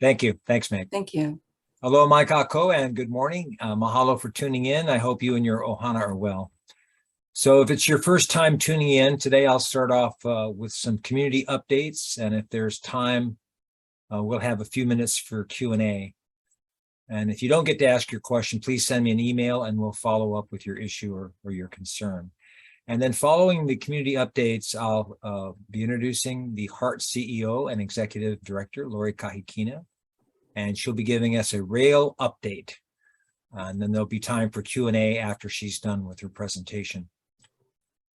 Thank you. Thanks, Meg. Thank you. Hello, Mike Ako, and good morning. Mahalo for tuning in. I hope you and your ohana are well. So if it's your first time tuning in, today I'll start off with some community updates. And if there's time, we'll have a few minutes for Q&A. And if you don't get to ask your question, please send me an email and we'll follow up with your issue or your concern. And then following the community updates, I'll be introducing the HART CEO and Executive Director, Lori Kahikina, and she'll be giving us a rail update. And then there'll be time for Q&A after she's done with her presentation.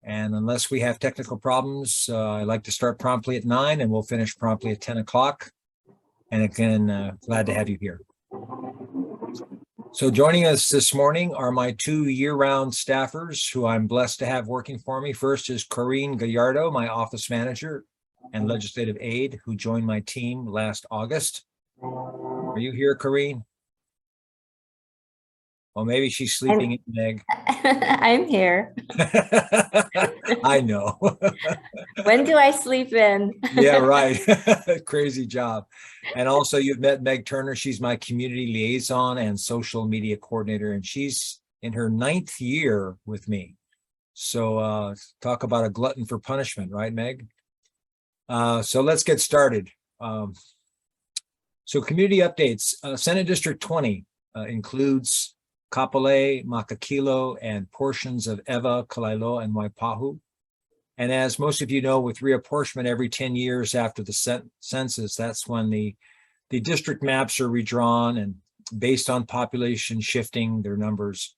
And unless we have technical problems, I'd like to start promptly at 9 and we'll finish promptly at 10 o'clock. And again, glad to have you here. So joining us this morning are my two year-round staffers who I'm blessed to have working for me. First is Corinne Gallardo, my office manager and legislative aide, who joined my team last August. Are you here, Corinne? Well, maybe she's sleeping in, Meg. I'm here. I know. When do I sleep in? Yeah, right. Crazy job. And also you've met Meg Turner. She's my community liaison and social media coordinator, and she's in her 9th year with me. So talk about a glutton for punishment, right, Meg? So let's get started. So community updates. Senate District 20 includes Kapolei, Makakilo, and portions of Ewa, Kalailo, and Waipahu. And as most of you know, with reapportionment every 10 years after the census, that's when the district maps are redrawn and based on population shifting their numbers.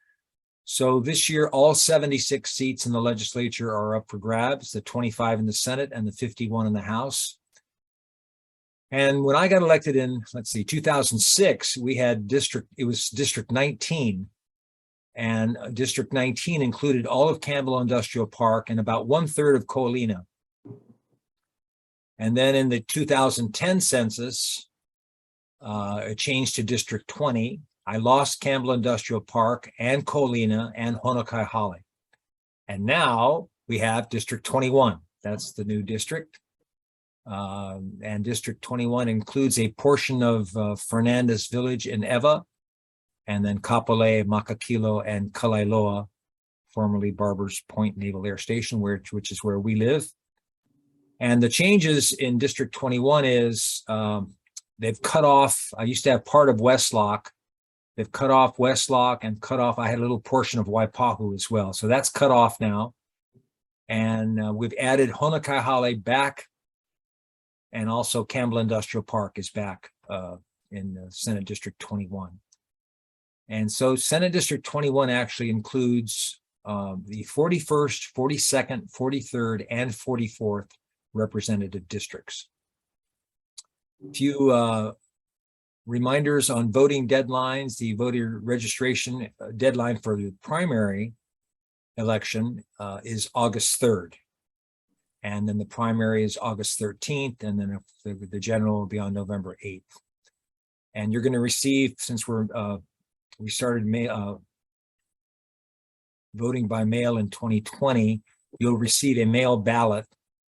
So this year, all 76 seats in the legislature are up for grabs, the 25 in the Senate and the 51 in the House. And when I got elected in, 2006, we had District 19. And District 19 included all of Campbell Industrial Park and about 1/3 of Ko'olina. And then in the 2010 census, it changed to District 20. I lost Campbell Industrial Park and Ko'olina and Honokai-Hale. And now we have District 21. That's the new district. And District 21 includes a portion of Fernandez Village in Ewa, and then Kapolei, Makakilo, and Kalailoa, formerly Barber's Point Naval Air Station, which is where we live. And the changes in District 21 is they've cut off, I used to have part of Westlock. They've cut off Westlock and cut off, I had a little portion of Waipahu as well. So that's cut off now. And we've added Honokai-Hale back, and also Campbell Industrial Park is back in Senate District 21. And so Senate District 21 actually includes the 41st, 42nd, 43rd, and 44th representative districts. A few reminders on voting deadlines. The voter registration deadline for the primary election is August 3rd. And then the primary is August 13th, and then the general will be on November 8th. And you're going to receive, since we started voting by mail in 2020, you'll receive a mail ballot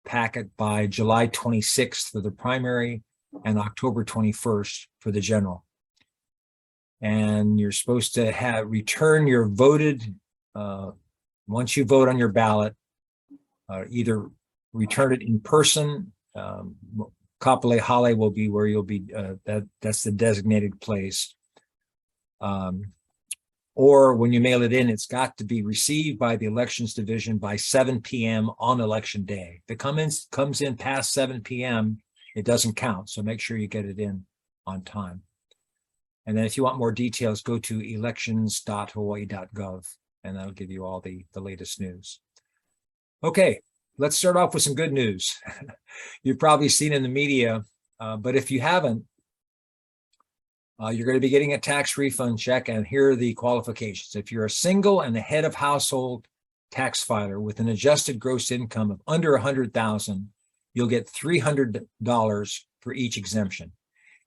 packet by July 26th for the primary and October 21st for the general. And you're supposed to return your voted, once you vote on your ballot, either return it in person. Kapolei-Hale will be where you'll be, that's the designated place. Or when you mail it in, it's got to be received by the elections division by 7 p.m. on election day. If it comes in past 7 p.m., it doesn't count. So make sure you get it in on time. And then if you want more details, go to elections.hawaii.gov, and that'll give you all the latest news. Okay, let's start off with some good news. You've probably seen in the media, but if you haven't, you're going to be getting a tax refund check, and here are the qualifications. If you're a single and a head of household tax filer with an adjusted gross income of under $100,000, you'll get $300 for each exemption.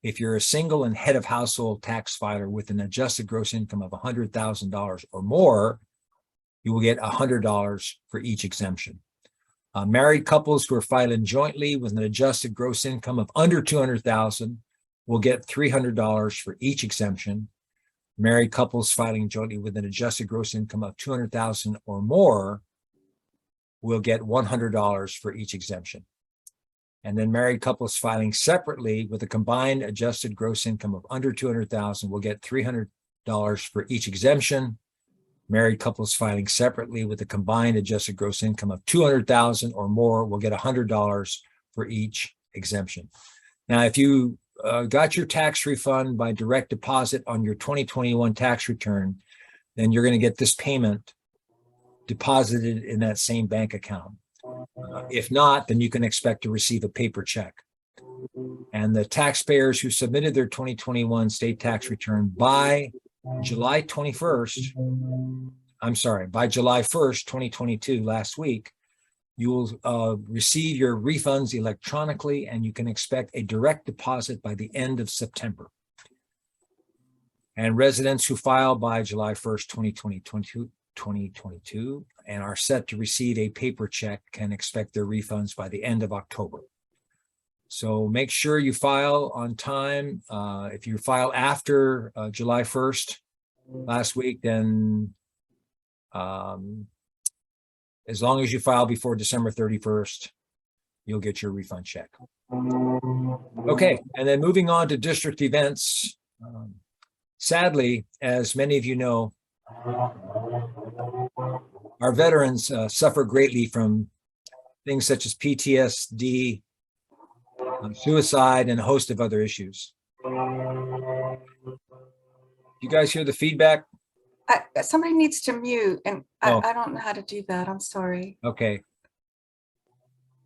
If you're a single and head of household tax filer with an adjusted gross income of $100,000 or more, you will get $100 for each exemption. Married couples who are filing jointly with an adjusted gross income of under $200,000 will get $300 for each exemption. Married couples filing jointly with an adjusted gross income of $200,000 or more will get $100 for each exemption. And then married couples filing separately with a combined adjusted gross income of under $200,000 will get $300 for each exemption. Married couples filing separately with a combined adjusted gross income of $200,000 or more will get $100 for each exemption. Now, if you got your tax refund by direct deposit on your 2021 tax return, then you're going to get this payment deposited in that same bank account. If not, then you can expect to receive a paper check. And the taxpayers who submitted their 2021 state tax return by July 21st, by July 1st, 2022, last week, you will receive your refunds electronically, and you can expect a direct deposit by the end of September. And residents who file by July 1st, 2022 and are set to receive a paper check can expect their refunds by the end of October. So make sure you file on time. If you file after July 1st last week, then as long as you file before December 31st, you'll get your refund check. Okay, and then moving on to district events. Sadly, as many of you know, our veterans suffer greatly from things such as PTSD, suicide, and a host of other issues. You guys hear the feedback? Somebody needs to mute, and I don't know how to do that. I'm sorry. Okay.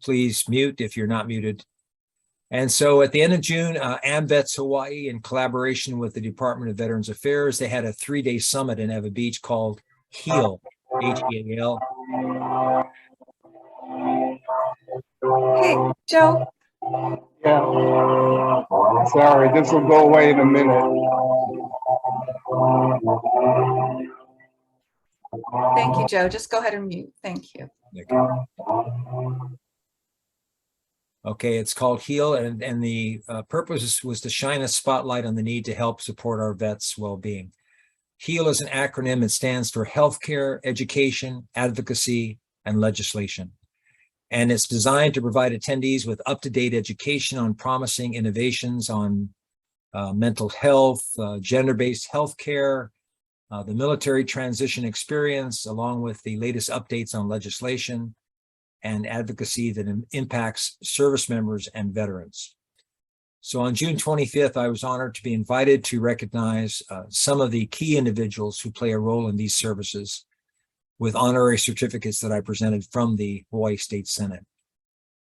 Please mute if you're not muted. And so at the end of June, AMVETS Hawaii, in collaboration with the Department of Veterans Affairs, they had a 3-day summit in Eva Beach called HEAL, H-E-A-L. Hey, Joe. Yeah. Sorry, this will go away in a minute. Thank you, Joe. Just go ahead and mute. Thank you. Okay, it's called HEAL, and the purpose was to shine a spotlight on the need to help support our vets' well-being. HEAL is an acronym. It stands for Healthcare, Education, Advocacy, and Legislation. And it's designed to provide attendees with up-to-date education on promising innovations on mental health, gender-based healthcare, the military transition experience, along with the latest updates on legislation and advocacy that impacts service members and veterans. So on June 25th, I was honored to be invited to recognize some of the key individuals who play a role in these services with honorary certificates that I presented from the Hawaii State Senate.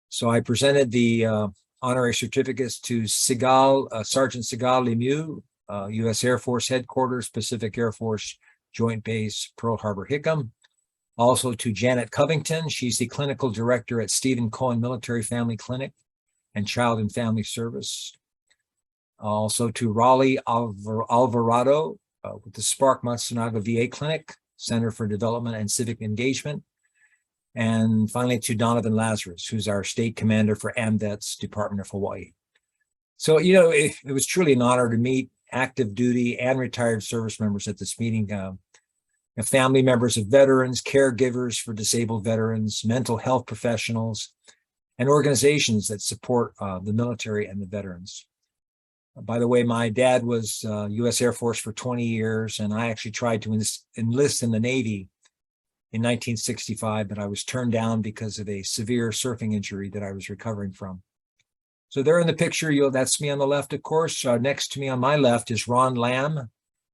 So I presented the honorary certificates to Sergeant Sigal Lemieux, U.S. Air Force Headquarters, Pacific Air Force Joint Base, Pearl Harbor Hickam. Also to Janet Covington. She's the clinical director at Stephen Cohen Military Family Clinic and Child and Family Service. Also to Raleigh Alvarado with the Spark Matsunaga VA Clinic, Center for Development and Civic Engagement. And finally to Donovan Lazarus, who's our state commander for AMVETS, Department of Hawaii. So, you know, it was truly an honor to meet active duty and retired service members at this meeting. Family members of veterans, caregivers for disabled veterans, mental health professionals, and organizations that support the military and the veterans. By the way, my dad was U.S. Air Force for 20 years, and I actually tried to enlist in the Navy in 1965, but I was turned down because of a severe surfing injury that I was recovering from. So there in the picture, that's me on the left, of course. Next to me on my left is Ron Lamb.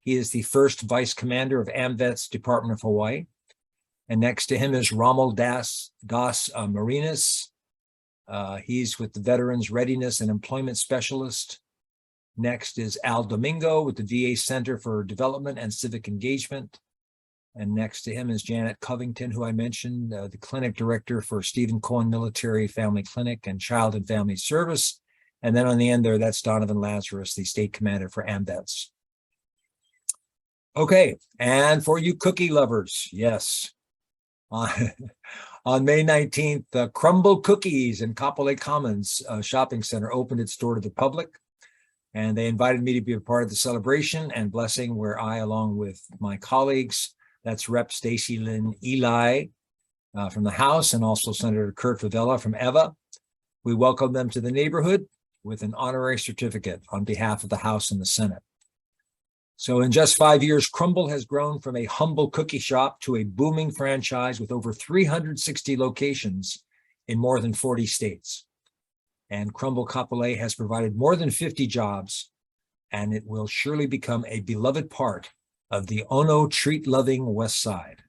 He is the first vice commander of AMVETS, Department of Hawaii. And next to him is Rommel Das Marinas. He's with the Veterans Readiness and Employment Specialist. Next is Al Domingo with the VA Center for Development and Civic Engagement. And next to him is Janet Covington, who I mentioned, the clinic director for Stephen Cohen Military Family Clinic and Child and Family Service. And then on the end there, that's Donovan Lazarus, the state commander for AMVETS. Okay, and for you cookie lovers, yes. On May 19th, Crumble Cookies in Kapolei Commons Shopping Center opened its door to the public. And they invited me to be a part of the celebration and blessing, where I, along with my colleagues, that's Rep. Stacy Lynn Eli from the House, and also Senator Kurt Favela from EVA, we welcome them to the neighborhood with an honorary certificate on behalf of the House and the Senate. So in just 5 years, Crumble has grown from a humble cookie shop to a booming franchise with over 360 locations in more than 40 states. And Crumble Kapolei has provided more than 50 jobs, and it will surely become a beloved part of the Ono treat-loving West Side.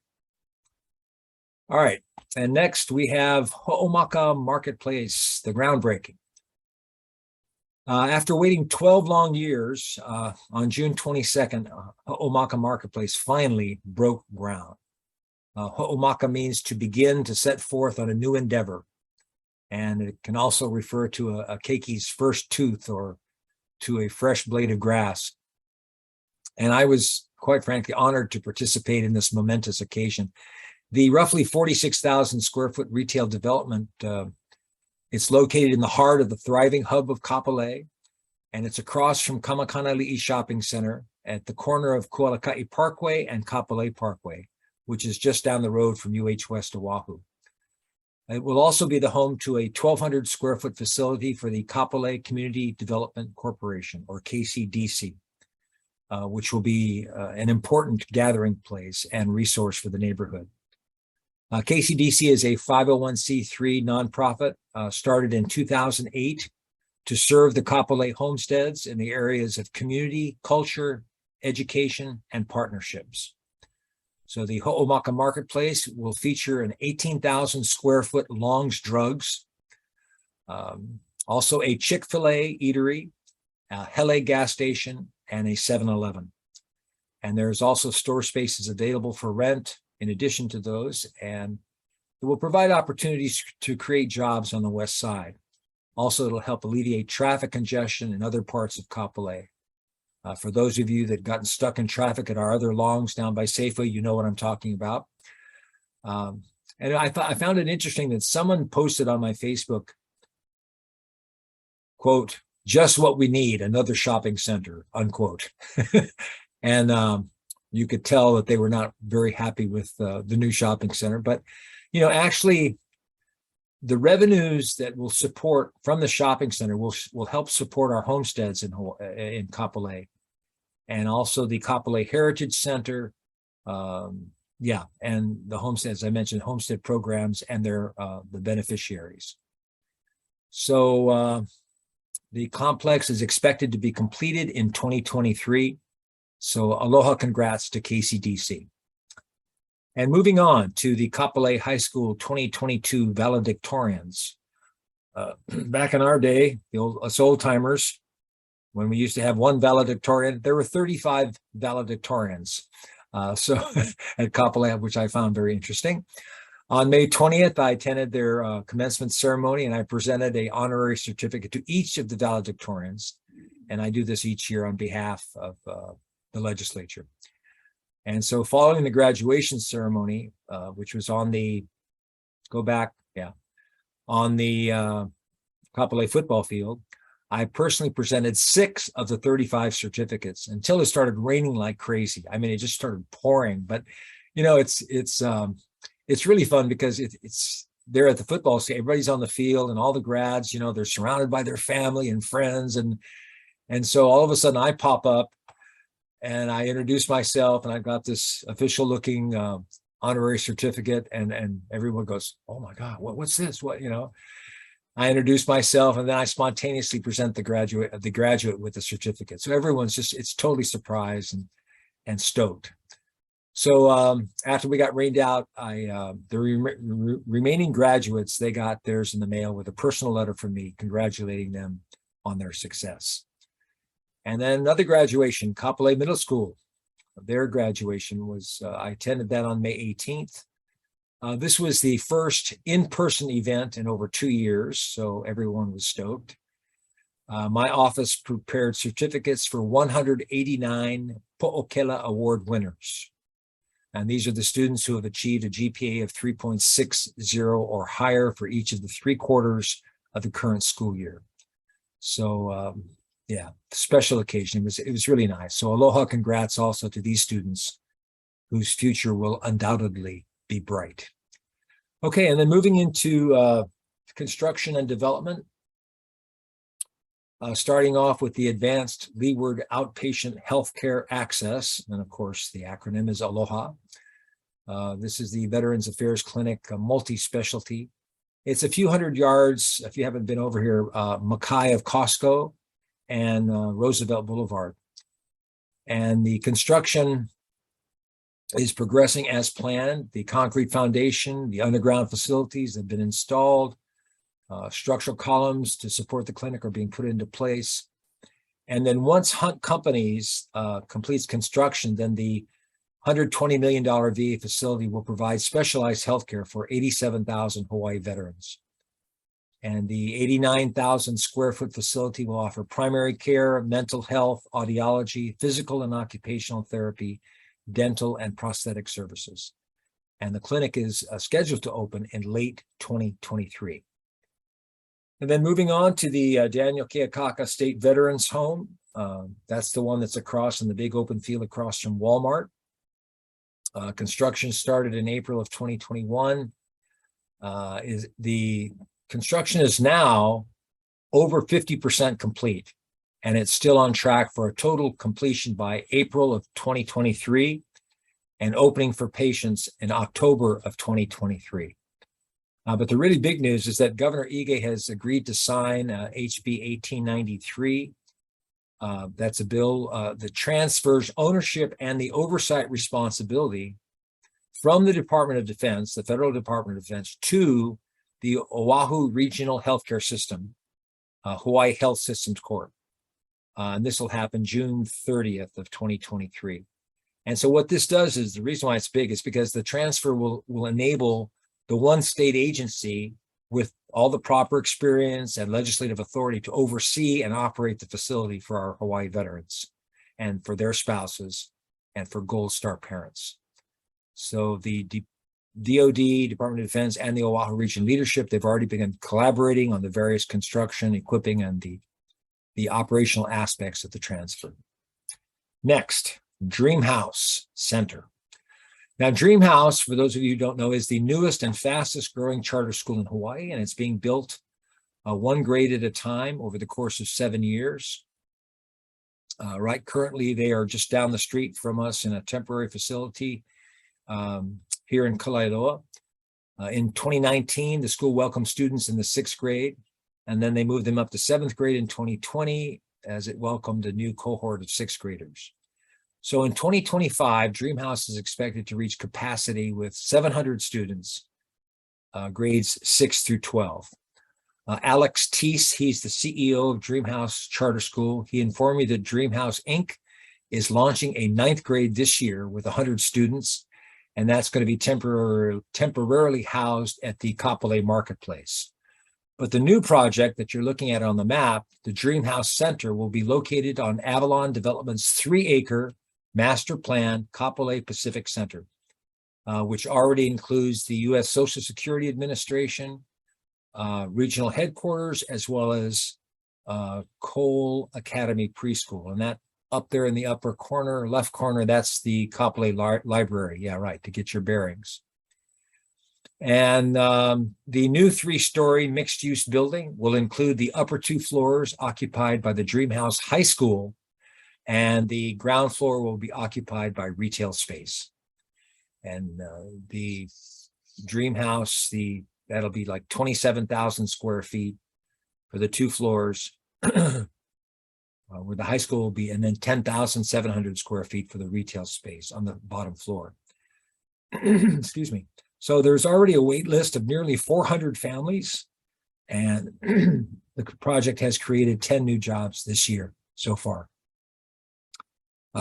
All right, and next we have Ho'omaka Marketplace, the groundbreaking. After waiting 12 long years, on June 22nd, Ho'omaka Marketplace finally broke ground. Ho'omaka means to begin, to set forth on a new endeavor. And it can also refer to a keiki's first tooth, or to a fresh blade of grass. And I was, quite frankly, honored to participate in this momentous occasion. The roughly 46,000 square foot retail development, it's located in the heart of the thriving hub of Kapolei, and it's across from Kamakanali'i Shopping Center at the corner of Kualaka'i Parkway and Kapolei Parkway, which is just down the road from UH West Oahu. It will also be the home to a 1,200 square foot facility for the Kapolei Community Development Corporation, or KCDC, which will be an important gathering place and resource for the neighborhood. KCDC is a 501c3 nonprofit started in 2008 to serve the Kapolei homesteads in the areas of community, culture, education, and partnerships. So the Ho'omaka Marketplace will feature an 18,000 square foot Long's Drugs, also a Chick-fil-A eatery, a Hele gas station, and a 7-Eleven. And there's also store spaces available for rent in addition to those, and it will provide opportunities to create jobs on the west side. Also, it'll help alleviate traffic congestion in other parts of Kapolei. For those of you that gotten stuck in traffic at our other Longs down by Safeway, you know what I'm talking about. And I found it interesting that someone posted on my Facebook, quote, "Just what we need, another shopping center," unquote. And you could tell that they were not very happy with the new shopping center. But, you know, actually, the revenues that will support from the shopping center will help support our homesteads in Kapolei, and also the Kapolei Heritage Center. And the homesteads, I mentioned homestead programs and their the beneficiaries. So the complex is expected to be completed in 2023. So aloha, congrats to KCDC. And moving on to the Kapolei High School 2022 valedictorians. Back in our day, us old timers, when we used to have one valedictorian, there were 35 valedictorians. So at Kapolei, which I found very interesting. On May 20th, I attended their commencement ceremony, and I presented an honorary certificate to each of the valedictorians. And I do this each year on behalf of the legislature. And so following the graduation ceremony, which was on the, on the Kapolei football field, I personally presented 6 of the 35 certificates until it started raining like crazy. I mean, it just started pouring. But, you know, it's really fun because it's there at the football stadium. Everybody's on the field, and all the grads, you know, they're surrounded by their family and friends. And so all of a sudden I pop up, and I introduced myself, and I got this official looking honorary certificate, and everyone goes, "Oh my God, what's this?" What, you know, I introduced myself, and then I spontaneously present the graduate with the certificate. So everyone's it's totally surprised and stoked. So after we got rained out, the remaining graduates, they got theirs in the mail with a personal letter from me congratulating them on their success. And then another graduation, Kapolei Middle School. Their graduation was, I attended that on May 18th. This was the first in-person event in over 2 years, so everyone was stoked. My office prepared certificates for 189 Po'okela Award winners. And these are the students who have achieved a GPA of 3.60 or higher for each of the 3 quarters of the current school year. So yeah, special occasion. It was really nice. So aloha, congrats also to these students whose future will undoubtedly be bright. Okay, and then moving into construction and development. Starting off with the Advanced Leeward Outpatient Healthcare Access, and of course the acronym is ALOHA. This is the Veterans Affairs Clinic, a multi-specialty. It's a few hundred yards, if you haven't been over here, Mackay of Costco and Roosevelt Boulevard. And the construction is progressing as planned. The concrete foundation, the underground facilities have been installed. Structural columns to support the clinic are being put into place. And then once Hunt Companies completes construction, then the $120 million VA facility will provide specialized healthcare for 87,000 Hawaii veterans. And the 89,000 square foot facility will offer primary care, mental health, audiology, physical and occupational therapy, dental and prosthetic services. And the clinic is scheduled to open in late 2023. And then moving on to the Daniel Keakaka State Veterans Home. That's the one that's across in the big open field across from Walmart. Construction started in April of 2021. The construction is now over 50% complete, and it's still on track for a total completion by April of 2023 and opening for patients in October of 2023. But the really big news is that Governor Ige has agreed to sign HB 1893. That's a bill that transfers ownership and the oversight responsibility from the Department of Defense, the Federal Department of Defense, to the Oahu Regional Healthcare System, Hawaii Health Systems Corp. And this will happen June 30th of 2023. And so what this does is, the reason why it's big is because the transfer will enable the one state agency with all the proper experience and legislative authority to oversee and operate the facility for our Hawaii veterans and for their spouses and for Gold Star parents. So the DOD, Department of Defense, and the Oahu Region leadership, they've already begun collaborating on the various construction, equipping, and the operational aspects of the transfer. Next, Dream House Center. Now, Dream House, for those of you who don't know, is the newest and fastest growing charter school in Hawaii, and it's being built one grade at a time over the course of 7 years. Right, currently, they are just down the street from us in a temporary facility here in Kalailoa. In 2019, the school welcomed students in the 6th grade, and then they moved them up to 7th grade in 2020 as it welcomed a new cohort of 6th graders. So in 2025, Dream House is expected to reach capacity with 700 students, grades 6 through 12. Alex Teese, he's the CEO of Dream House Charter School. He informed me that Dream House Inc. is launching a 9th grade this year with 100 students, and that's going to be temporarily housed at the Kapolei Marketplace. But the new project that you're looking at on the map, the Dream House Center, will be located on Avalon Development's 3-acre master plan Kapolei Pacific Center, which already includes the U.S. Social Security Administration, regional headquarters, as well as Cole Academy Preschool. And that up there in the upper corner, left corner, that's the Kapolei Library. Yeah, right, to get your bearings. And the new 3-story mixed-use building will include the upper 2 floors occupied by the Dream House High School, and the ground floor will be occupied by retail space. And the Dream House, that'll be like 27,000 square feet for the 2 floors, where the high school will be, and then 10,700 square feet for the retail space on the bottom floor. Excuse me. So there's already a wait list of nearly 400 families, and the project has created 10 new jobs this year so far.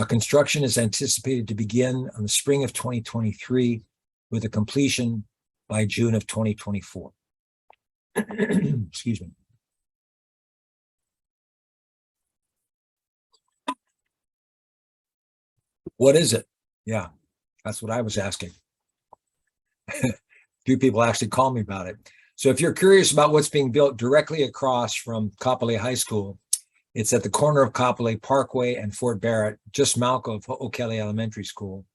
Construction is anticipated to begin in the spring of 2023 with a completion by June of 2024. Excuse me. What is it? Yeah, that's what I was asking. A few people actually called me about it. So if you're curious about what's being built directly across from Kapolei High School, It's at the corner of Kapolei Parkway and Fort Barrett, just south of O'Kelly Elementary School.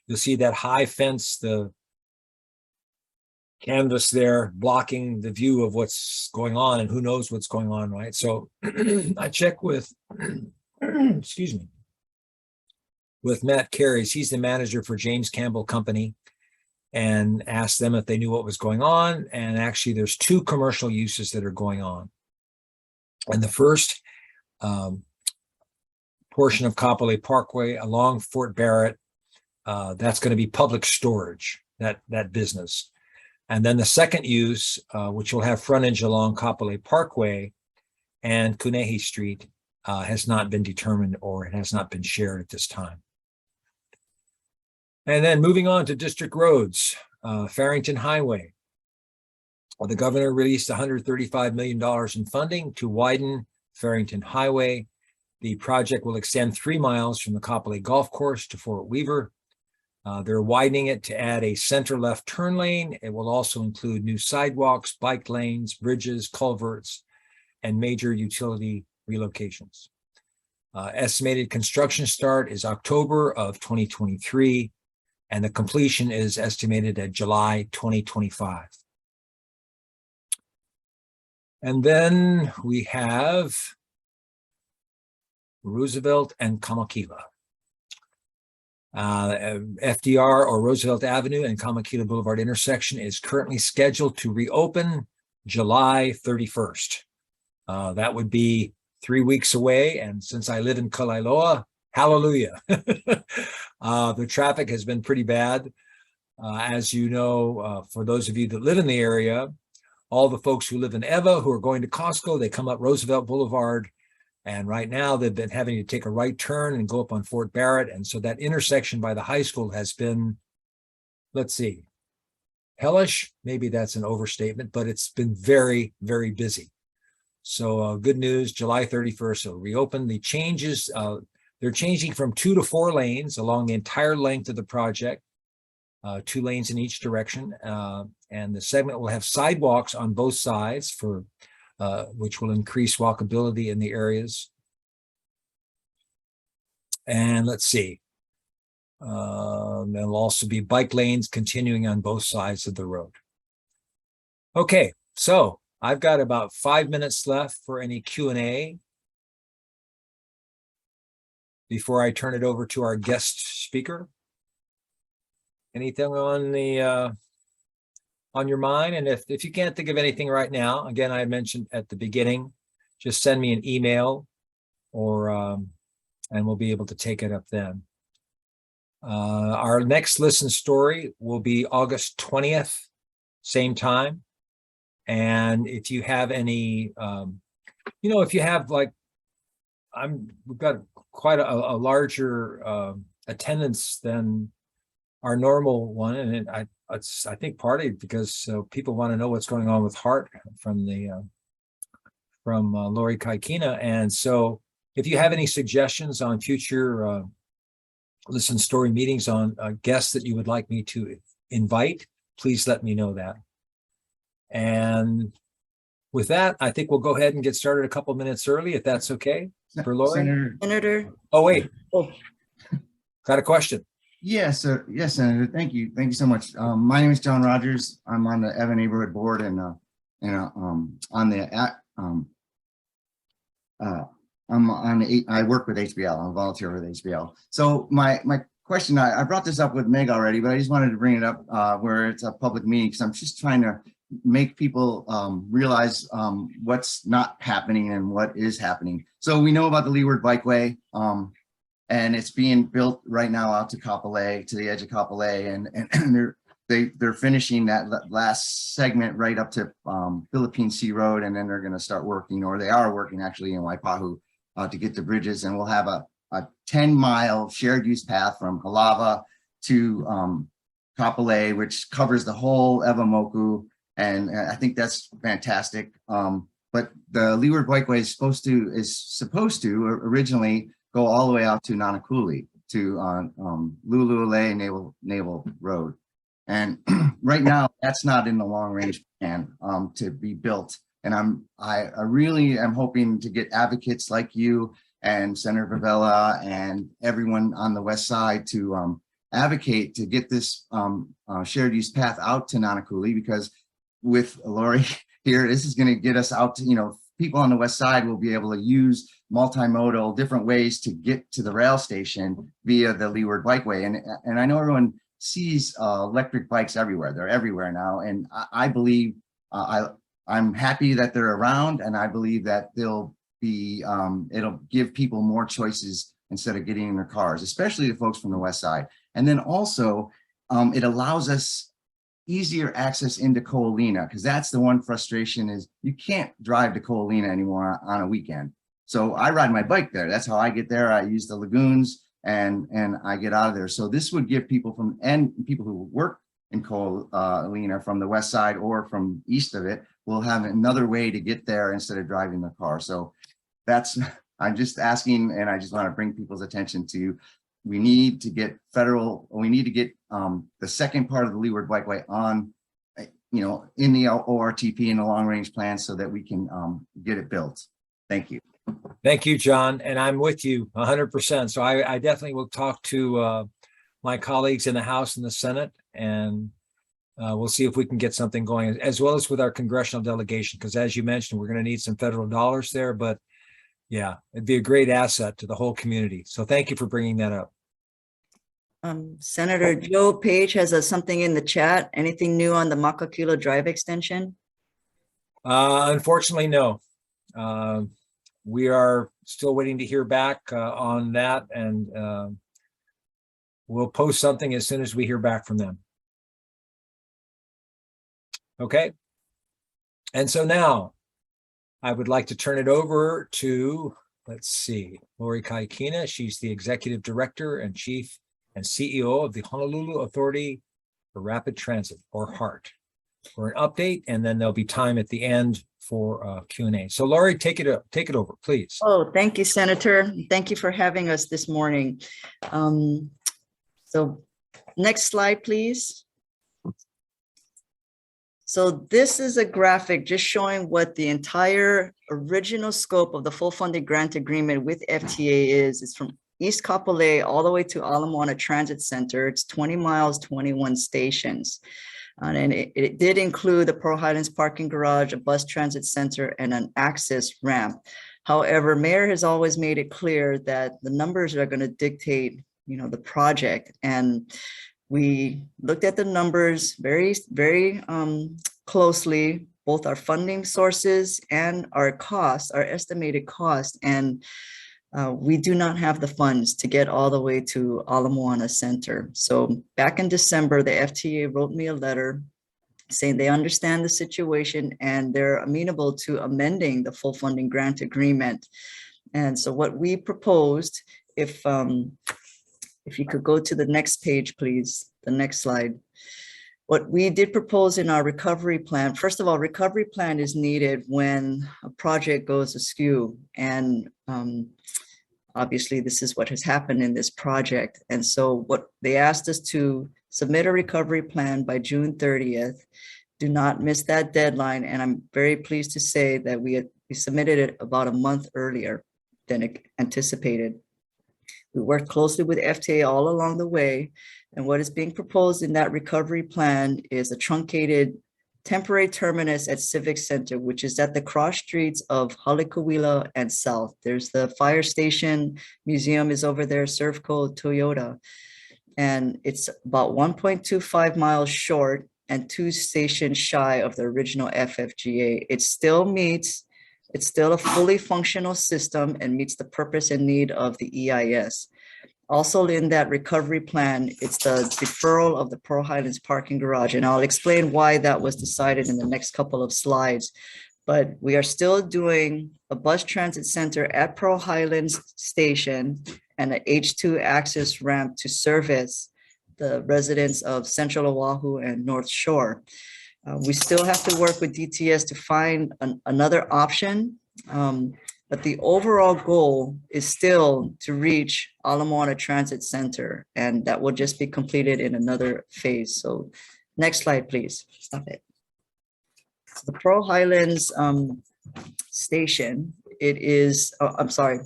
You'll see that high fence, the canvas there blocking the view of what's going on, and who knows what's going on, right? So I checked with, excuse me, with Matt Carries. He's the manager for James Campbell Company, and asked them if they knew what was going on. And actually there's two commercial uses that are going on. And the first portion of Kapolei Parkway along Fort Barrett, that's going to be public storage, that business. And then the second use, which will have frontage along Kapolei Parkway and Cunehi Street, has not been determined, or it has not been shared at this time. And then moving on to district roads, Farrington Highway. Well, the governor released $135 million in funding to widen Farrington Highway. The project will extend 3 miles from the Kapolei Golf Course to Fort Weaver. They're widening it to add a center left turn lane. It will also include new sidewalks, bike lanes, bridges, culverts, and major utility relocations. Estimated construction start is October of 2023, and the completion is estimated at July 2025. And then we have Roosevelt and Kamakila. FDR, or Roosevelt Avenue and Kamakila Boulevard intersection, is currently scheduled to reopen July 31st. That would be 3 weeks away. And since I live in Kalailoa, hallelujah. The traffic has been pretty bad. As you know, for those of you that live in the area, all the folks who live in Eva who are going to Costco, they come up Roosevelt Boulevard. And right now they've been having to take a right turn and go up on Fort Barrett. And so that intersection by the high school has been, let's see, hellish. Maybe that's an overstatement, but it's been very, very busy. So good news, July 31st, it'll reopen. The changes, they're changing from 2 to 4 lanes along the entire length of the project, 2 lanes in each direction. And the segment will have sidewalks on both sides for which will increase walkability in the areas. And let's see, there'll also be bike lanes continuing on both sides of the road. Okay, so I've got about 5 minutes left for any Q&A before I turn it over to our guest speaker. Anything on the on your mind? And if you can't think of anything right now, again, I mentioned at the beginning, just send me an email, or and we'll be able to take it up then. Our next listen story will be August 20th, same time. And if you have any, if you have like, we've got quite a larger attendance than our normal one, and it's I think partly because people want to know what's going on with HART from Lori Kahikina. And so if you have any suggestions on future listen story meetings on guests that you would like me to invite, please let me know that. And with that, I think we'll go ahead and get started a couple minutes early, if that's okay for Lori. Senator. Oh, wait. Got a question. Yes, yes, Senator. Thank you. Thank you so much. My name is John Rogers. I'm on the Evan Neighborhood Board, and I work with HBL. I'm a volunteer with HBL. So my question, I brought this up with Meg already, but I just wanted to bring it up where it's a public meeting, because I'm just trying to make people realize what's not happening and what is happening. So we know about the Leeward Bikeway, and it's being built right now out to Kapolei, to the edge of Kapolei, and they're finishing that last segment right up to Philippine Sea Road, and then they're going to start working, or they are working actually in Waipahu to get the bridges, and we'll have a 10-mile shared use path from Halava to Kapolei, which covers the whole Evamoku, and I think that's fantastic. But the Leeward Bikeway is supposed to originally go all the way out to Nanakuli, to Lulu'ule Naval Road. And right now, that's not in the long range plan to be built And I really am hoping to get advocates like you and Senator Favela and everyone on the west side to advocate to get this shared use path out to Nanakuli, because with Lori here, this is going to get us out to, people on the west side will be able to use multimodal different ways to get to the rail station via the Leeward Bikeway. And I know everyone sees electric bikes everywhere. They're everywhere now. And I believe I'm happy that they're around, and I believe that they'll be it'll give people more choices instead of getting in their cars, especially the folks from the west side. And then also it allows us easier access into Coalina, because that's the one frustration is you can't drive to Coalina anymore on a weekend. So I ride my bike there. That's how I get there. I use the lagoons and I get out of there. So this would give people people who work in Coalina from the west side or from east of it will have another way to get there instead of driving the car. So I'm just asking, and I just want to bring people's attention to, we need to get the second part of the Leeward Bikeway on, in the ORTP in the long range plan so that we can get it built. Thank you. Thank you, John. And I'm with you 100%. So I definitely will talk to my colleagues in the House and the Senate, and we'll see if we can get something going, as well as with our congressional delegation, because as you mentioned, we're going to need some federal dollars there, but yeah, it'd be a great asset to the whole community. So thank you for bringing that up. Senator Joe Page has something in the chat. Anything new on the Makakilo Drive extension? Unfortunately, no. We are still waiting to hear back on that, and we'll post something as soon as we hear back from them. Okay. And so now I would like to turn it over to, let's see, Lori Kahikina. She's the Executive Director and Chief and CEO of the Honolulu Authority for Rapid Transit, or HART, for an update, and then there'll be time at the end for Q&A. So Lori, take it over, please. Oh, thank you, Senator. Thank you for having us this morning. So next slide, please. So this is a graphic just showing what the entire original scope of the full funding grant agreement with FTA is. It's from East Kapolei all the way to Ala Moana Transit Center. It's 20 miles, 21 stations. And it did include the Pearl Highlands parking garage, a bus transit center, and an access ramp. However, Mayor has always made it clear that the numbers are going to dictate, the project. And we looked at the numbers very, very closely, both our funding sources and our costs, our estimated cost. And we do not have the funds to get all the way to Ala Moana Center. So back in December, the FTA wrote me a letter saying they understand the situation and they're amenable to amending the full funding grant agreement. And so what we proposed, if you could go to the next page, please, the next slide. What we did propose in our recovery plan, first of all, recovery plan is needed when a project goes askew. And obviously, this is what has happened in this project. And so what they asked us to submit a recovery plan by June 30th. Do not miss that deadline. And I'm very pleased to say that we submitted it about a month earlier than anticipated. We worked closely with FTA all along the way. And what is being proposed in that recovery plan is a truncated temporary terminus at Civic Center, which is at the cross streets of Halikuwila and South. There's the fire station, museum is over there, Servco, Toyota. And it's about 1.25 miles short and 2 stations shy of the original FFGA. It's still a fully functional system and meets the purpose and need of the EIS. Also in that recovery plan, it's the deferral of the Pearl Highlands parking garage. And I'll explain why that was decided in the next couple of slides. But we are still doing a bus transit center at Pearl Highlands Station and an H2 access ramp to service the residents of Central Oahu and North Shore. We still have to work with DTS to find another option. But the overall goal is still to reach Ala Moana Transit Center, and that will just be completed in another phase. So next slide, please. Stop it. The Pearl Highlands station, it is, I'm sorry,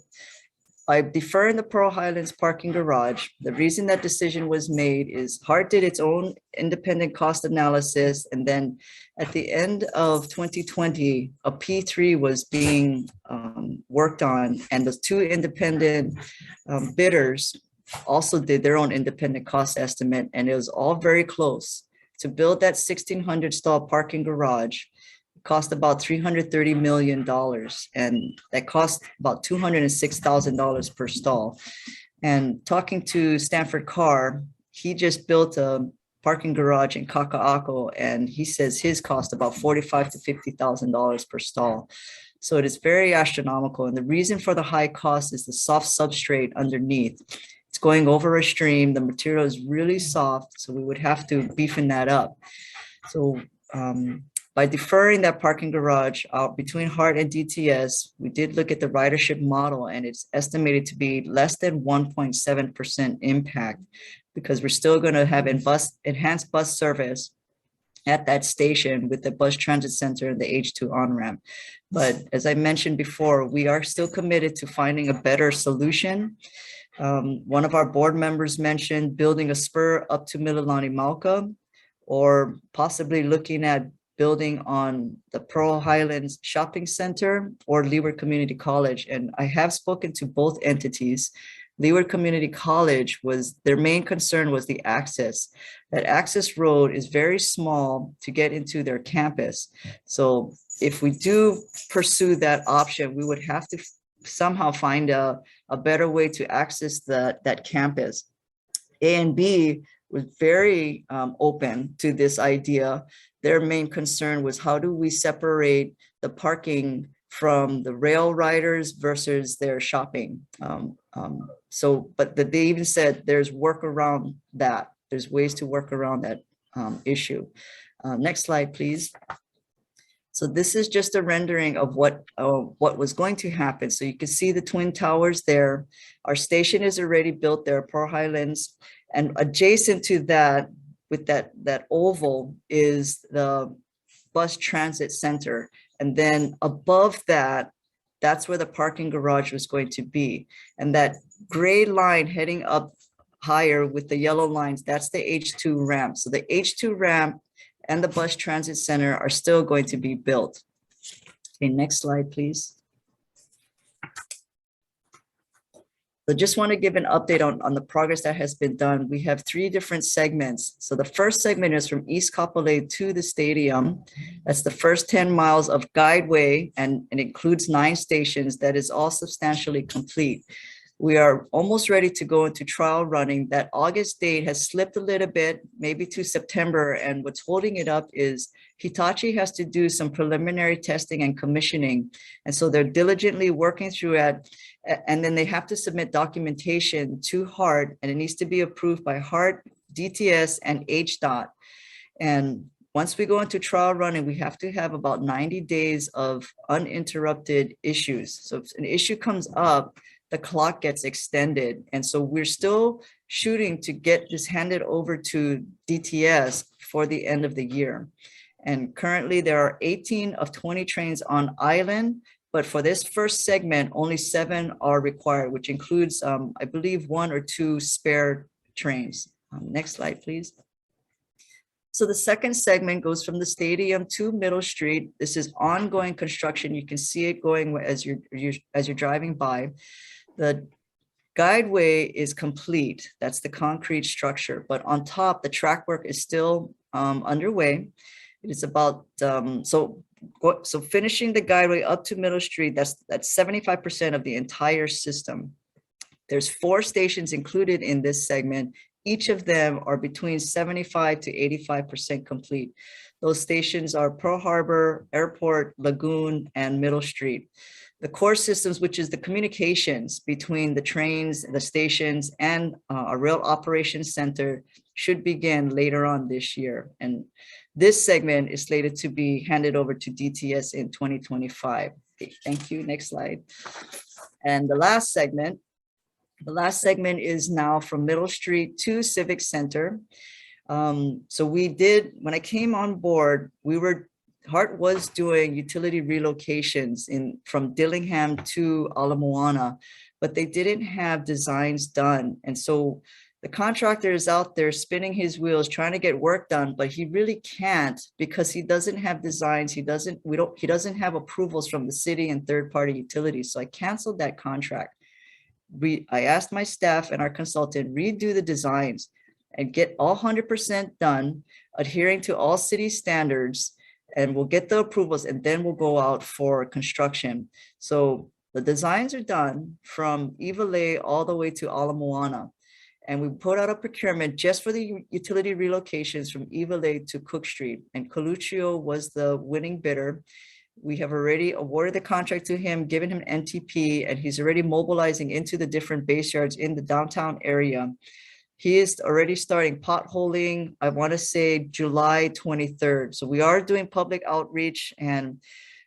by deferring the Pearl Highlands parking garage, the reason that decision was made is HART did its own independent cost analysis. And then at the end of 2020, a P3 was being worked on, and the two independent bidders also did their own independent cost estimate. And it was all very close. To build that 1,600 stall parking garage, cost about $330 million, and that cost about $206,000 per stall. And talking to Stanford Carr, he just built a parking garage in Kaka'ako, and he says his cost about $45,000 to $50,000 per stall. So it is very astronomical. And the reason for the high cost is the soft substrate underneath. It's going over a stream. The material is really soft, so we would have to beefing that up. So by deferring that parking garage out between HART and DTS, we did look at the ridership model, and it's estimated to be less than 1.7% impact, because we're still going to have enhanced bus service at that station with the bus transit center and the H2 on-ramp. But as I mentioned before, we are still committed to finding a better solution. One of our board members mentioned building a spur up to Mililani Mauka, or possibly looking at building on the Pearl Highlands Shopping Center or Leeward Community College. And I have spoken to both entities. Leeward Community College their main concern was the access. That access road is very small to get into their campus. So if we do pursue that option, we would have to somehow find a better way to access that campus. A and B was very open to this idea. Their main concern was, how do we separate the parking from the rail riders versus their shopping? But they even said there's work around that. There's ways to work around that issue. Next slide, please. So this is just a rendering of what was going to happen. So you can see the Twin Towers there. Our station is already built there, Pearl Highlands, and adjacent to that, with that oval, is the bus transit center. And then above that, that's where the parking garage was going to be. And that gray line heading up higher with the yellow lines, that's the H2 ramp. So the H2 ramp and the bus transit center are still going to be built. Okay, next slide, please. So just want to give an update on the progress that has been done. We have 3 different segments. So the first segment is from East Kapolei to the stadium. That's the first 10 miles of guideway, and it includes 9 stations. That is all substantially complete. We are almost ready to go into trial running. That August date has slipped a little bit, maybe to September. And what's holding it up is Hitachi has to do some preliminary testing and commissioning. And so they're diligently working through it. And then they have to submit documentation to HART, and it needs to be approved by HART, DTS, and HDOT. And once we go into trial running, we have to have about 90 days of uninterrupted issues. So if an issue comes up, the clock gets extended. And so we're still shooting to get this handed over to DTS for the end of the year. And currently there are 18 of 20 trains on island, but for this first segment, only 7 are required, which includes, I believe, 1 or 2 spare trains. Next slide, please. So the second segment goes from the stadium to Middle Street. This is ongoing construction. You can see it going as you're driving by. The guideway is complete. That's the concrete structure. But on top, the track work is still underway. It is about, so finishing the guideway up to Middle Street, that's 75% of the entire system. There's 4 stations included in this segment. Each of them are between 75 to 85% complete. Those stations are Pearl Harbor, Airport, Lagoon, and Middle Street. The core systems, which is the communications between the trains, the stations, and a rail operations center, should begin later on this year. And this segment is slated to be handed over to DTS in 2025. Okay, thank you. Next slide. And the last segment is now from Middle Street to Civic Center. So we did, when I came on board, we were HART was doing utility relocations from Dillingham to Ala Moana, but they didn't have designs done. And so the contractor is out there spinning his wheels, trying to get work done, but he really can't because he doesn't have designs. He doesn't have approvals from the city and third-party utilities. So I canceled that contract. I asked my staff and our consultant redo the designs and get all 100% done, adhering to all city standards, and we'll get the approvals and then we'll go out for construction. So the designs are done from Iwalei all the way to Ala Moana. And we put out a procurement just for the utility relocations from Iwalei to Cook Street, and Coluccio was the winning bidder. We have already awarded the contract to him, given him NTP, and he's already mobilizing into the different base yards in the downtown area. He is already starting potholing, I want to say July 23rd. So we are doing public outreach, and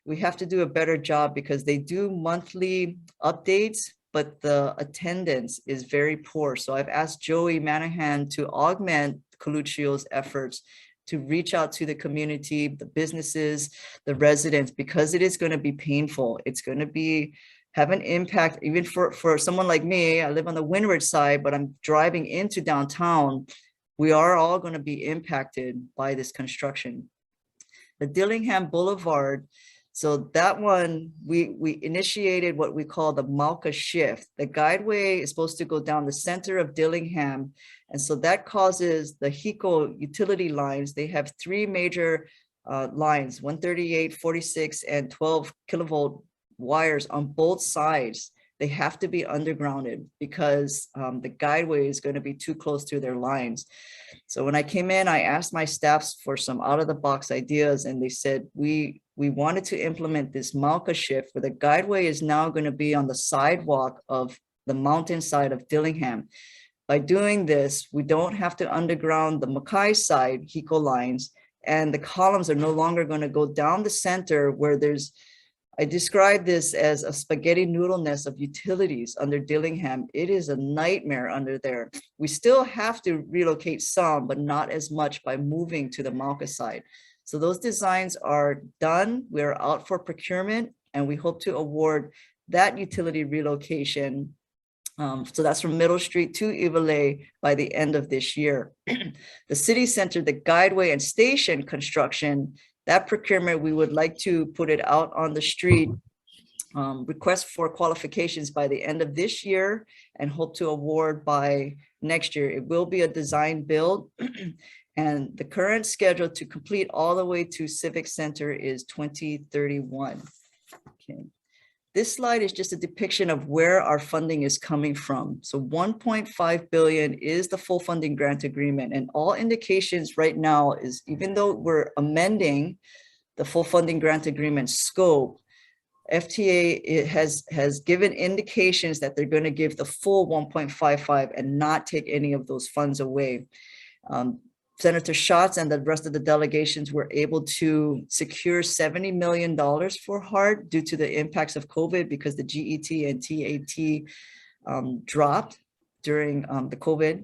we have to do a better job because they do monthly updates, but the attendance is very poor. So I've asked Joey Manahan to augment Coluccio's efforts to reach out to the community, the businesses, the residents, because it is going to be painful. It's going to have an impact, even for someone like me. I live on the windward side, but I'm driving into downtown. We are all going to be impacted by this construction. The Dillingham Boulevard, so that one, we initiated what we call the Malka shift. The guideway is supposed to go down the center of Dillingham. And so that causes the HECO utility lines. They have three major lines, 138, 46, and 12 kilovolt wires on both sides. They have to be undergrounded because the guideway is going to be too close to their lines. So when I came in, I asked my staffs for some out-of-the-box ideas, and they said, we wanted to implement this Malka shift where the guideway is now going to be on the sidewalk of the mountainside of Dillingham. By doing this, we don't have to underground the Mackay side HECO lines, and the columns are no longer going to go down the center where I describe this as a spaghetti noodle nest of utilities under Dillingham. It is a nightmare under there. We still have to relocate some, but not as much by moving to the Malka side. So those designs are done. We're out for procurement, and we hope to award that utility relocation. So that's from Middle Street to Iwalei by the end of this year. The city center, the guideway and station construction, that procurement, we would like to put it out on the street, request for qualifications by the end of this year, and hope to award by next year. It will be a design build, and the current schedule to complete all the way to Civic Center is 2031. Okay. This slide is just a depiction of where our funding is coming from. So 1.5 billion is the full funding grant agreement, and all indications right now is, even though we're amending the full funding grant agreement scope, FTA has given indications that they're going to give the full 1.55 and not take any of those funds away. Senator Schatz and the rest of the delegations were able to secure $70 million for HART due to the impacts of COVID, because the GET and TAT dropped during the COVID.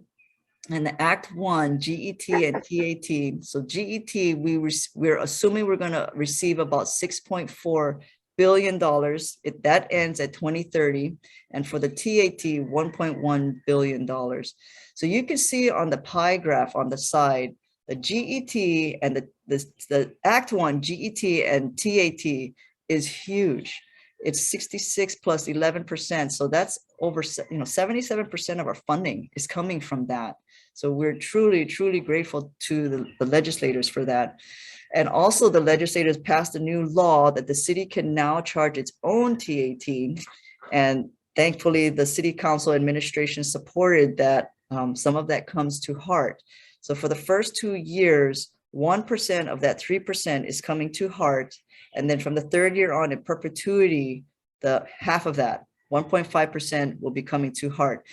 And the Act 1, GET and TAT. So GET, we're assuming we're going to receive about $6.4 billion. That ends at 2030. And for the TAT, $1.1 billion. So you can see on the pie graph on the side, the GET and the Act 1, GET and TAT is huge. It's 66 plus 11%. So that's over 77% of our funding is coming from that. So we're truly, truly grateful to the legislators for that. And also the legislators passed a new law that the city can now charge its own TAT. And thankfully, the city council administration supported that. Some of that comes to HART. So for the first 2 years, 1% of that 3% is coming to HART. And then from the third year on in perpetuity, the half of that, 1.5% will be coming to HART.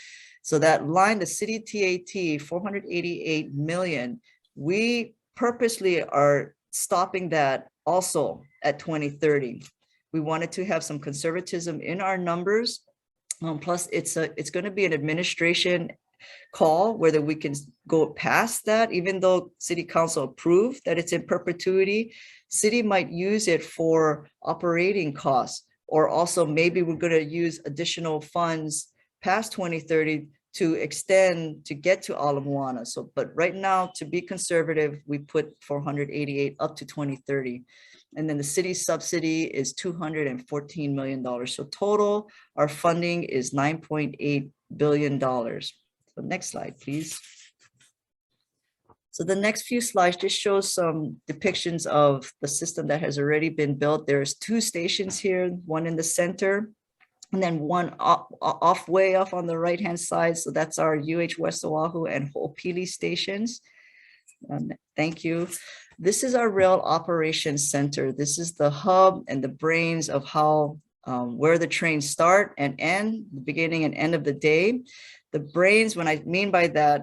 So that line, the city TAT, 488 million, we purposely are stopping that also at 2030. We wanted to have some conservatism in our numbers. Plus, it's going to be an administration call whether we can go past that, even though city council approved that it's in perpetuity. City might use it for operating costs, or also maybe we're going to use additional funds past 2030 to extend to get to Ala Moana. So, but right now, to be conservative, we put 488 up to 2030. And then the city's subsidy is $214 million. So total, our funding is $9.8 billion. So next slide, please. So the next few slides just shows some depictions of the system that has already been built. There's 2 stations here, one in the center, and then one way off on the right-hand side. So that's our UH West Oahu and Ho'opili stations. Thank you. This is our rail operations center. This is the hub and the brains of how, where the trains start and end, the beginning and end of the day. The brains, when I mean by that,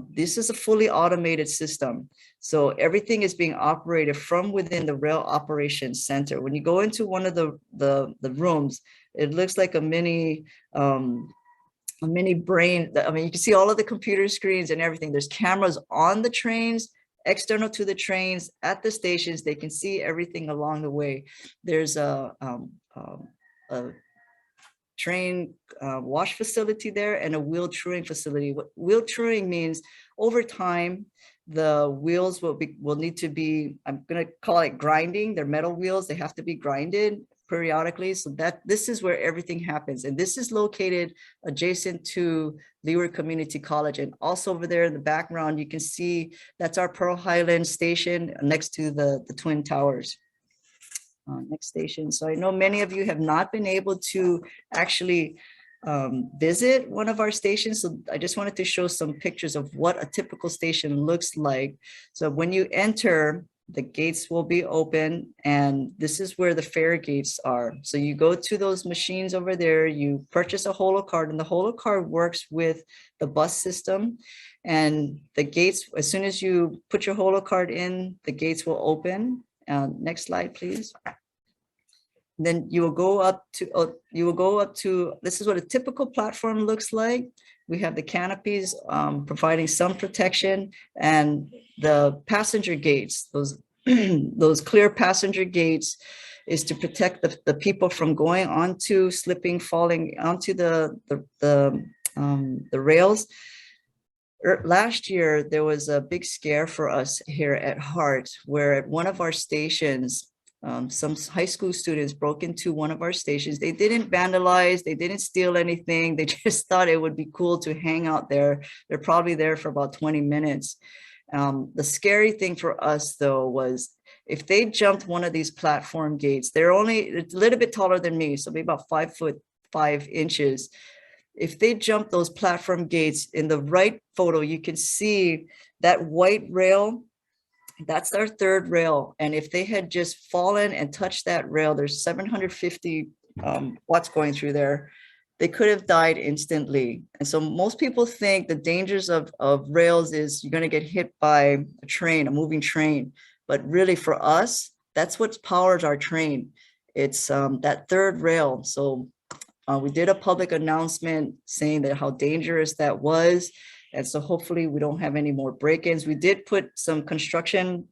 this is a fully automated system. So everything is being operated from within the rail operations center. When you go into one of the rooms, it looks like a mini brain. I mean, you can see all of the computer screens and everything. There's cameras on the trains, external to the trains, at the stations. They can see everything along the way. There's a train wash facility there and a wheel truing facility. What wheel truing means, over time, the wheels will need to be, I'm going to call it grinding. They're metal wheels. They have to be grinded periodically. So this is where everything happens. And this is located adjacent to Leeward Community College. And also over there in the background, you can see that's our Pearl Highland station next to the Twin Towers. Next station. So I know many of you have not been able to actually visit one of our stations. So I just wanted to show some pictures of what a typical station looks like. So when you enter, the gates will be open, and this is where the fare gates are. So you go to those machines over there, you purchase a holo card, and the holo card works with the bus system. And the gates, as soon as you put your holo card in, the gates will open. Next slide, please. Then you will go up to, this is what a typical platform looks like. We have the canopies providing some protection, and the passenger gates, those clear passenger gates, is to protect the people from going onto, slipping, falling onto the rails. Last year, there was a big scare for us here at HART, where at one of our stations, some high school students broke into one of our stations. They didn't vandalize, they didn't steal anything. They just thought it would be cool to hang out there. They're probably there for about 20 minutes. The scary thing for us, though, was if they jumped one of these platform gates, they're only a little bit taller than me, so maybe about 5'5". If they jump those platform gates, in the right photo, you can see that white rail. That's our third rail. And if they had just fallen and touched that rail, there's 750 watts going through there, they could have died instantly. And so most people think the dangers of rails is you're going to get hit by a train, a moving train. But really for us, that's what powers our train. It's that third rail. So we did a public announcement saying that how dangerous that was. And so hopefully we don't have any more break-ins. We did put some construction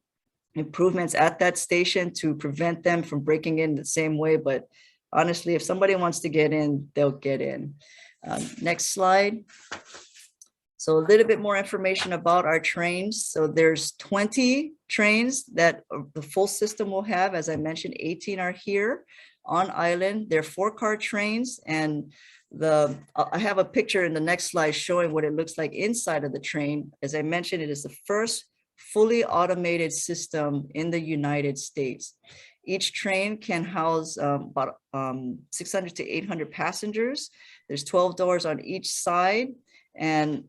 improvements at that station to prevent them from breaking in the same way. But honestly, if somebody wants to get in, they'll get in. Next slide. So a little bit more information about our trains. So there's 20 trains that the full system will have. As I mentioned, 18 are here on island. They're 4-car trains, and I have a picture in the next slide showing what it looks like inside of the train. As I mentioned, it is the first fully automated system in the United States. Each train can house about 600 to 800 passengers. There's 12 doors on each side and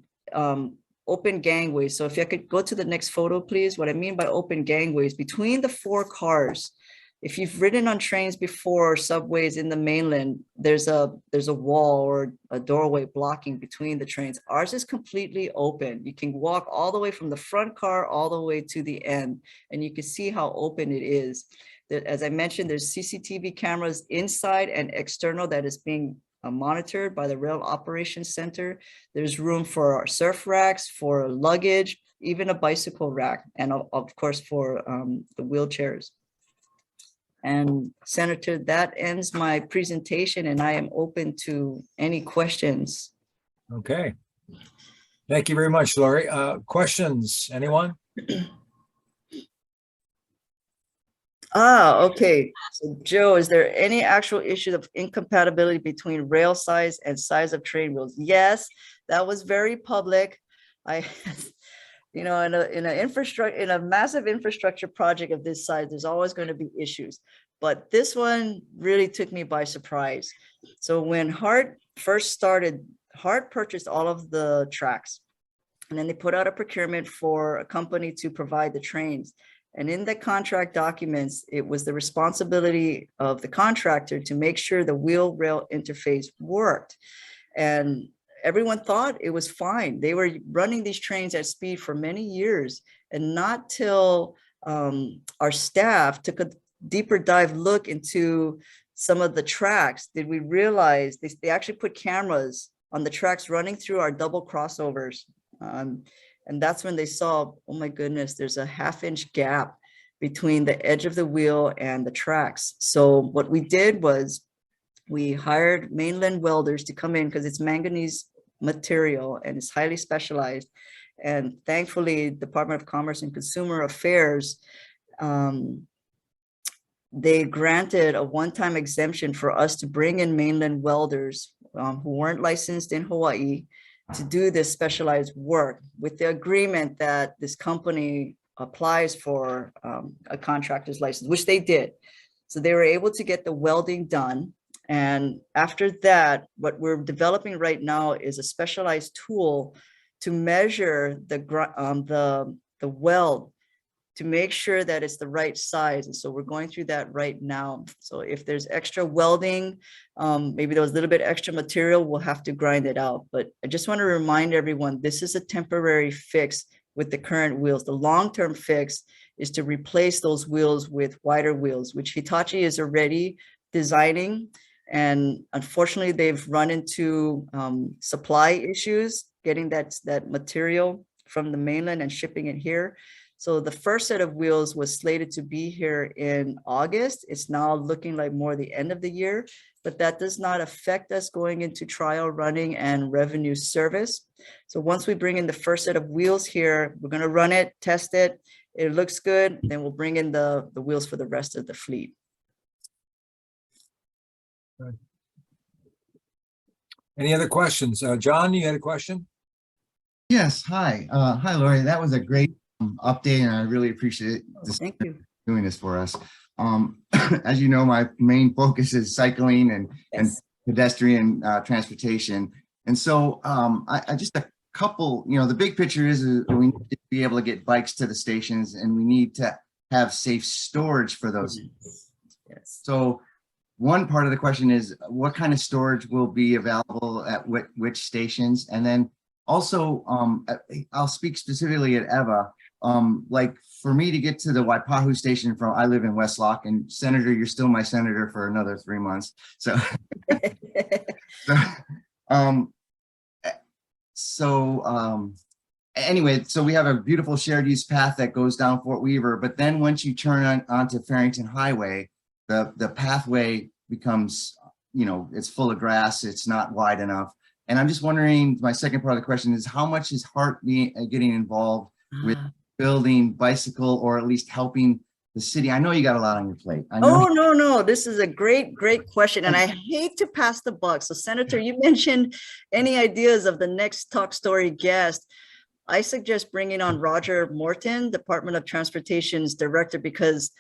open gangways. So if I could go to the next photo, please. What I mean by open gangways, between the 4 cars, if you've ridden on trains before, subways in the mainland, there's a wall or a doorway blocking between the trains. Ours is completely open. You can walk all the way from the front car all the way to the end, and you can see how open it is. As I mentioned, there's CCTV cameras inside and external that is being monitored by the Rail Operations Center. There's room for our surf racks, for luggage, even a bicycle rack, and of course for the wheelchairs. And Senator, that ends my presentation, and I am open to any questions. Okay. Thank you very much, Lori. Questions, anyone? Okay. So Joe, is there any actual issue of incompatibility between rail size and size of train wheels? Yes, that was very public. You know, in a massive infrastructure project of this size, there's always going to be issues. But this one really took me by surprise. So when HART first started, HART purchased all of the tracks, and then they put out a procurement for a company to provide the trains. And in the contract documents, it was the responsibility of the contractor to make sure the wheel rail interface worked. And everyone thought it was fine. They were running these trains at speed for many years, and not till our staff took a deeper dive look into some of the tracks did we realize they actually put cameras on the tracks running through our double crossovers. And that's when they saw, oh my goodness, there's a ½ inch gap between the edge of the wheel and the tracks. So what we did was we hired mainland welders to come in, because it's manganese material and it's highly specialized. And thankfully, Department of Commerce and Consumer Affairs, they granted a one-time exemption for us to bring in mainland welders who weren't licensed in Hawaii to do this specialized work, with the agreement that this company applies for a contractor's license, which they did. So they were able to get the welding done. And after that, what we're developing right now is a specialized tool to measure the weld, to make sure that it's the right size. And so we're going through that right now. So if there's extra welding, maybe there was a little bit extra material, we'll have to grind it out. But I just want to remind everyone, this is a temporary fix with the current wheels. The long-term fix is to replace those wheels with wider wheels, which Hitachi is already designing. And unfortunately, they've run into supply issues, getting that material from the mainland and shipping it here. So the first set of wheels was slated to be here in August. It's now looking like more the end of the year, but that does not affect us going into trial running and revenue service. So once we bring in the first set of wheels here, we're going to run it, test it. It looks good. Then we'll bring in the wheels for the rest of the fleet. Any other questions? John, you had a question? Yes, hi. Hi, Lori. That was a great update, and I really appreciate Thank you. doing this for us. As you know, my main focus is cycling and pedestrian transportation. And so I just a couple, the big picture is we need to be able to get bikes to the stations, and we need to have safe storage for those. Yes. So one part of the question is, what kind of storage will be available at which stations? And then also, I'll speak specifically at EVA. Like for me to get to the Waipahu station I live in West Lock, and Senator, you're still my senator for another 3 months. Anyway, so we have a beautiful shared use path that goes down Fort Weaver, but then once you turn onto Farrington Highway, the pathway becomes, it's full of grass, it's not wide enough. And I'm just wondering, my second part of the question is, how much is HART getting involved with building bicycle, or at least helping the city? I know you got a lot on your plate. No. This is a great question. And I hate to pass the buck. So Senator, you mentioned any ideas of the next Talk Story guest. I suggest bringing on Roger Morton, Department of Transportation's director, because,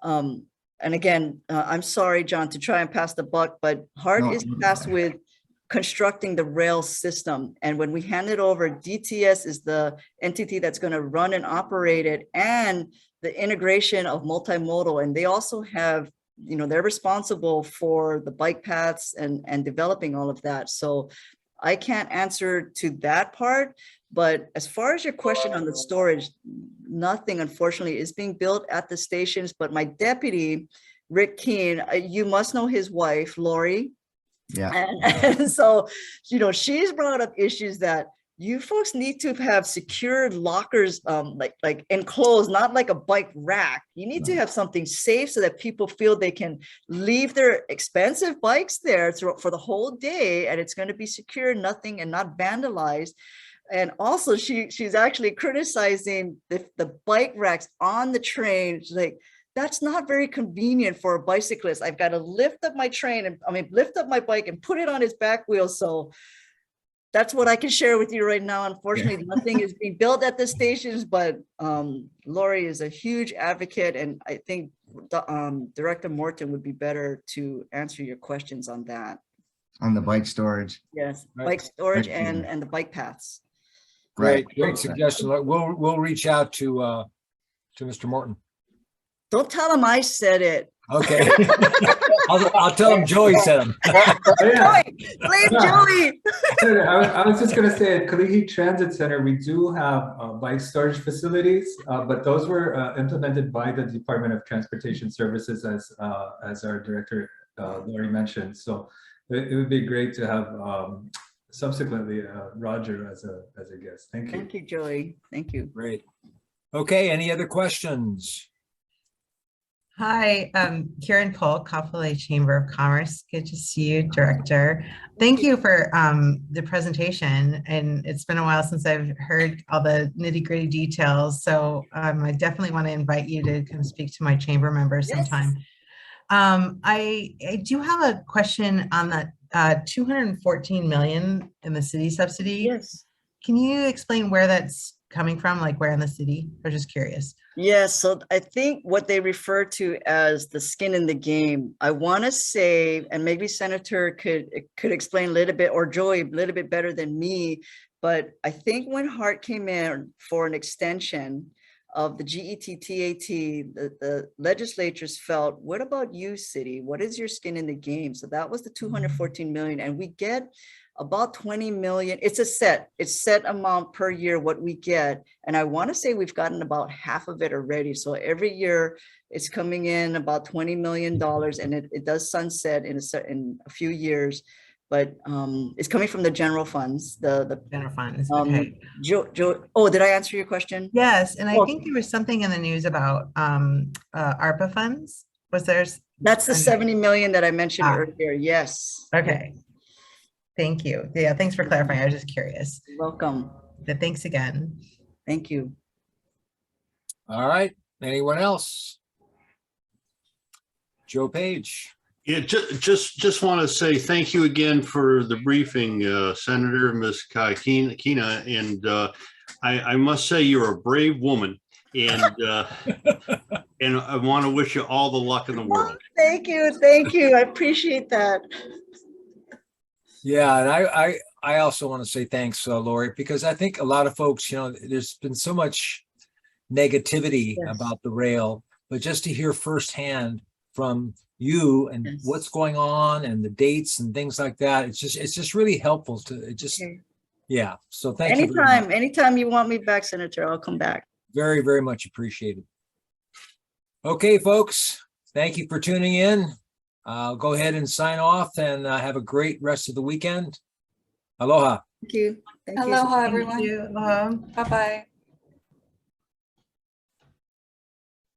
and again, I'm sorry, John, to try and pass the buck, but HART is tasked with constructing the rail system. And when we hand it over, DTS is the entity that's going to run and operate it, and the integration of multimodal. And they also have, they're responsible for the bike paths and developing all of that. So I can't answer to that part. But as far as your question on the storage, nothing, unfortunately, is being built at the stations. But my deputy, Rick Keene, you must know his wife, Lori. Yeah. And so, you know, she's brought up issues that you folks need to have secured lockers, like enclosed, not like a bike rack. You need to have something safe so that people feel they can leave their expensive bikes there for the whole day, and it's going to be secure, nothing, and not vandalized. And also, she's actually criticizing the bike racks on the train. She's like, that's not very convenient for a bicyclist. I've got to lift up my lift up my bike and put it on his back wheel. So that's what I can share with you right now. Unfortunately, nothing is being built at the stations, but Lori is a huge advocate, and I think Director Morton would be better to answer your questions on that. On the bike storage. Yes, Right. bike storage Right. and the bike paths. Great suggestion. We'll reach out to Mr. Morton. Don't tell him I said it. Okay. I'll tell him Joey said him. Yeah. Blame Joey. I was just going to say at Kalihi Transit Center, we do have bike storage facilities, but those were implemented by the Department of Transportation Services, as our director Lori mentioned. So it would be great to have subsequently Roger as a guest. Thank you. Thank you, Joey. Thank you. Great. Okay, any other questions? Hi, Kieran Polk, Kapolei Chamber of Commerce. Good to see you, Director. Thank you for the presentation. And it's been a while since I've heard all the nitty-gritty details. So I definitely want to invite you to come speak to my chamber members sometime. I do have a question on that 214 million in the city subsidy. Yes. Can you explain where that's coming from, like where in the city? I'm just curious. Yes, so I think what they refer to as the skin in the game, I want to say, and maybe Senator could explain a little bit, or Joey a little bit better than me, but I think when HART came in for an extension of the GET-TAT, the legislatures felt, what about you, city? What is your skin in the game? So that was the 214 million, and we get about 20 million. It's set amount per year what we get. And I want to say we've gotten about half of it already. So every year it's coming in about $20 million, and it does sunset in a few years, but it's coming from the general funds. The General funds. Okay. Oh, did I answer your question? Yes, and I think there was something in the news about ARPA funds. Was there? That's the 70 million that I mentioned earlier. Yes. Okay. Thank you. Yeah, thanks for clarifying. I was just curious. You're welcome. But thanks again. Thank you. All right. Anyone else? Joe Page. Yeah, just want to say thank you again for the briefing, Senator Ms. Kahikina, and I must say you're a brave woman, and and I want to wish you all the luck in the world. Thank you. I appreciate that. Yeah, and I also want to say thanks, Lori, because I think a lot of folks, there's been so much negativity about the rail, but just to hear firsthand from you and what's going on and the dates and things like that, it's just really helpful to yeah. So thank you. Anytime you want me back, Senator, I'll come back. Very, very much appreciated. Okay, folks, thank you for tuning in. I'll go ahead and sign off, and have a great rest of the weekend. Aloha. Thank you. Aloha, Thank everyone. you. Bye-bye.